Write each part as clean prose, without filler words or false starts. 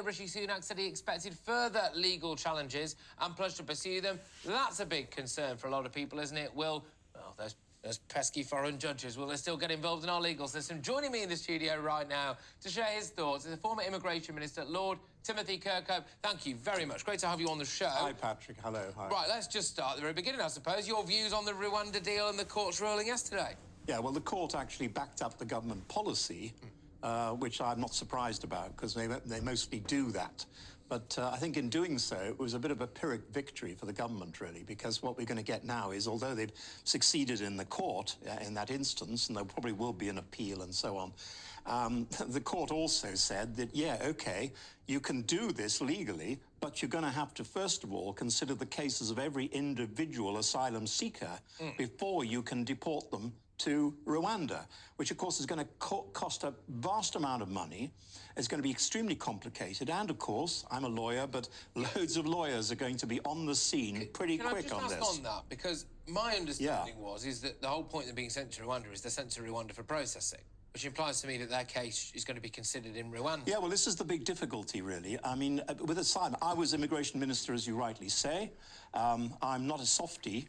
Rishi Sunak said he expected further legal challenges and pledged to pursue them. That's a big concern for a lot of people, isn't it? Well, those pesky foreign judges, will they still get involved in our legal system? Joining me in the studio right now to share his thoughts is the former Immigration Minister, Lord Timothy Kirkhope. Thank you very much. Great to have you on the show. Hi, Patrick. Hello. Hi. Right, let's just start at the very beginning, I suppose. Your views on the Rwanda deal and the court's ruling yesterday? Yeah, well, the court actually backed up the government policy, which I'm not surprised about, because they mostly do that. But I think in doing so, it was a bit of a Pyrrhic victory for the government, really, because what we're going to get now is, although they've succeeded in the court in that instance, and there probably will be an appeal and so on, the court also said that, yeah, OK, you can do this legally, but you're going to have to, first of all, consider the cases of every individual asylum seeker before you can deport them to Rwanda, which, of course, is going to cost a vast amount of money. It's going to be extremely complicated. And, of course, I'm a lawyer, but loads of lawyers are going to be on the scene pretty quick on this. Can I just ask on that? Because my understanding is that the whole point of being sent to Rwanda is they're sent to Rwanda for processing, which implies to me that their case is going to be considered in Rwanda. Yeah, well, this is the big difficulty, really. I mean, with asylum, I was Immigration Minister, as you rightly say. I'm not a softie,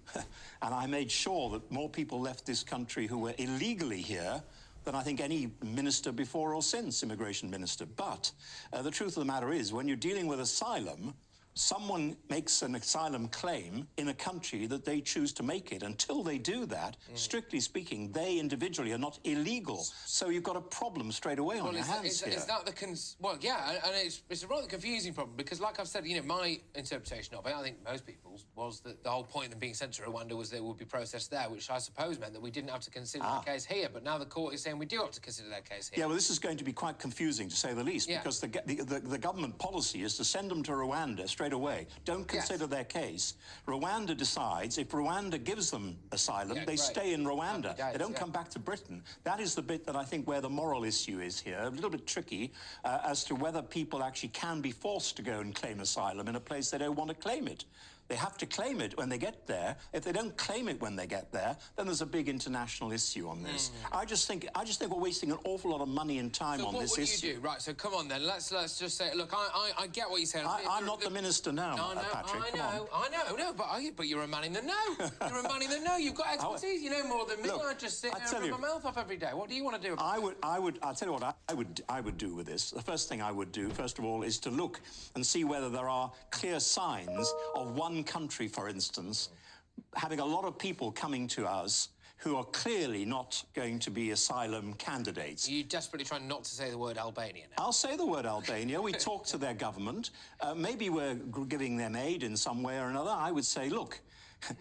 and I made sure that more people left this country who were illegally here than I think any minister before or since, Immigration Minister. But the truth of the matter is, when you're dealing with asylum, someone makes an asylum claim in a country that they choose to make it. Until they do that, strictly speaking, they individually are not illegal. So you've got a problem straight away on your hands here. Is that the well, yeah, and it's a rather confusing problem because, like I've said, you know, my interpretation of it, I think most people's, was that the whole point of them being sent to Rwanda was they would be processed there, which I suppose meant that we didn't have to consider the case here. But now the court is saying we do have to consider their case here. Yeah, well, this is going to be quite confusing, to say the least, because the government policy is to send them to Rwanda straight away. Don't consider their case. Rwanda decides, if Rwanda gives them asylum, they stay in Rwanda. They don't come back to Britain. That is the bit that I think where the moral issue is here, a little bit tricky as to whether people actually can be forced to go and claim asylum in a place they don't want to claim it. They have to claim it when they get there. If they don't claim it when they get there, then there's a big international issue on this. I just think we're wasting an awful lot of money and time on this issue. So what would you do? Right, so come on then, let's just say, look, I get what you're saying. I'm not the minister now, Patrick. I know, but you're a man in the know. You're a man in the know. You've got expertise. You know more than me. I just sit there and rub my mouth off every day. What do you want to do about it? I'll tell you what I would do with this. The first thing I would do, first of all, is to look and see whether there are clear signs of one country, for instance, having a lot of people coming to us who are clearly not going to be asylum candidates. Are you desperately trying not to say the word Albania now? I'll say the word Albania. We talk to their government. Maybe we're giving them aid in some way or another. I would say, look,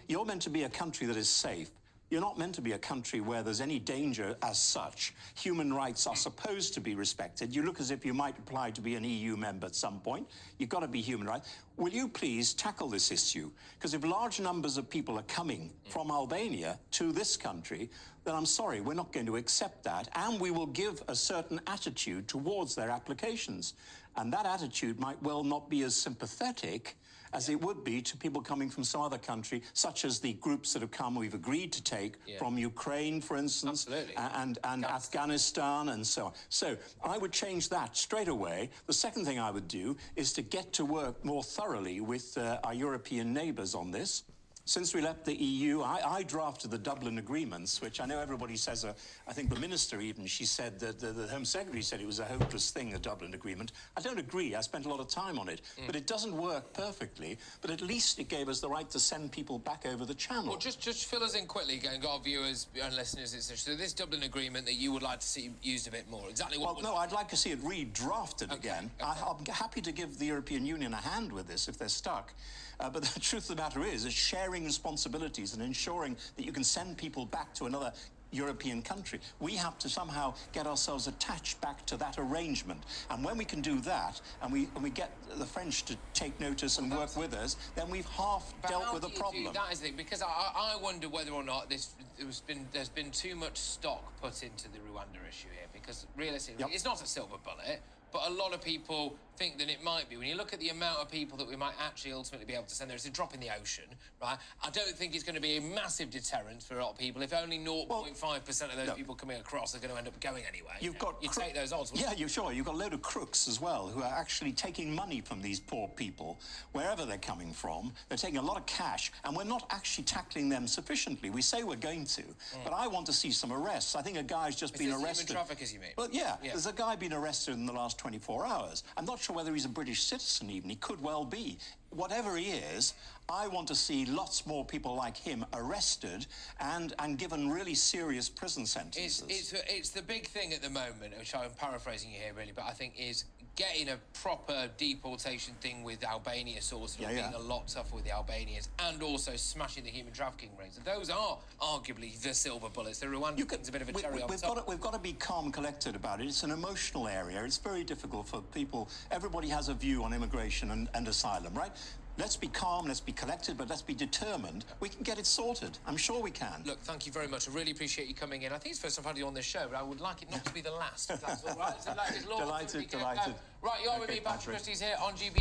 you're meant to be a country that is safe. You're not meant to be a country where there's any danger as such. Human rights are supposed to be respected. You look as if you might apply to be an EU member at some point. You've got to be human rights. Will you please tackle this issue? Because if large numbers of people are coming from Albania to this country, then I'm sorry, we're not going to accept that. And we will give a certain attitude towards their applications. And that attitude might well not be as sympathetic as it would be to people coming from some other country, such as the groups that have come, we've agreed to take from Ukraine, for instance, and Afghanistan and so on. So I would change that straight away. The second thing I would do is to get to work more thoroughly with our European neighbours on this. Since we left the EU, I drafted the Dublin agreements, which I know everybody says, I think the minister even, she said that the Home Secretary said it was a hopeless thing, the Dublin agreement. I don't agree. I spent a lot of time on it. But it doesn't work perfectly. But at least it gave us the right to send people back over the channel. Well, just fill us in quickly, again, our viewers and listeners. So this Dublin agreement that you would like to see used a bit more, exactly what... Well, no, I'd like to see it redrafted again. I'm happy to give the European Union a hand with this if they're stuck. But the truth of the matter is sharing responsibilities and ensuring that you can send people back to another European country. We have to somehow get ourselves attached back to that arrangement. And when we can do that, and we get the French to take notice and work with us, then we've half dealt with the problem. That is the thing, because I wonder whether or not there's been too much stock put into the Rwanda issue here, because realistically, it's not a silver bullet. but a lot of people think that it might be. When you look at the amount of people that we might actually ultimately be able to send there, it's a drop in the ocean, right? I don't think it's going to be a massive deterrent for a lot of people if only 0.5% of those people coming across are going to end up going anyway. You take those odds. Yeah, you're sure. You've got a load of crooks as well who are actually taking money from these poor people, wherever they're coming from. They're taking a lot of cash, and we're not actually tackling them sufficiently. We say we're going to, but I want to see some arrests. I think a guy's just been arrested. Human traffickers, you mean? Well, yeah, there's a guy been arrested in the last 24 hours. I'm not sure whether he's a British citizen even. He could well be. Whatever he is, I want to see lots more people like him arrested and given really serious prison sentences. It's the big thing at the moment, which I'm paraphrasing you here really, but I think is getting a proper deportation thing with Albania sorted, being a lot tougher with the Albanians, and also smashing the human trafficking rings. Those are arguably the silver bullets. The Rwanda thing's a bit of a cherry on top. We've got to be calm and collected about it. It's an emotional area. It's very difficult for people. Everybody has a view on immigration and asylum, right? Let's be calm, let's be collected, but let's be determined. We can get it sorted. I'm sure we can. Look, thank you very much. I really appreciate you coming in. I think it's the first time I've had you on this show, but I would like it not to be the last, if that's all right. Delighted. Right, you're with me, Patrick Christie's here on GB.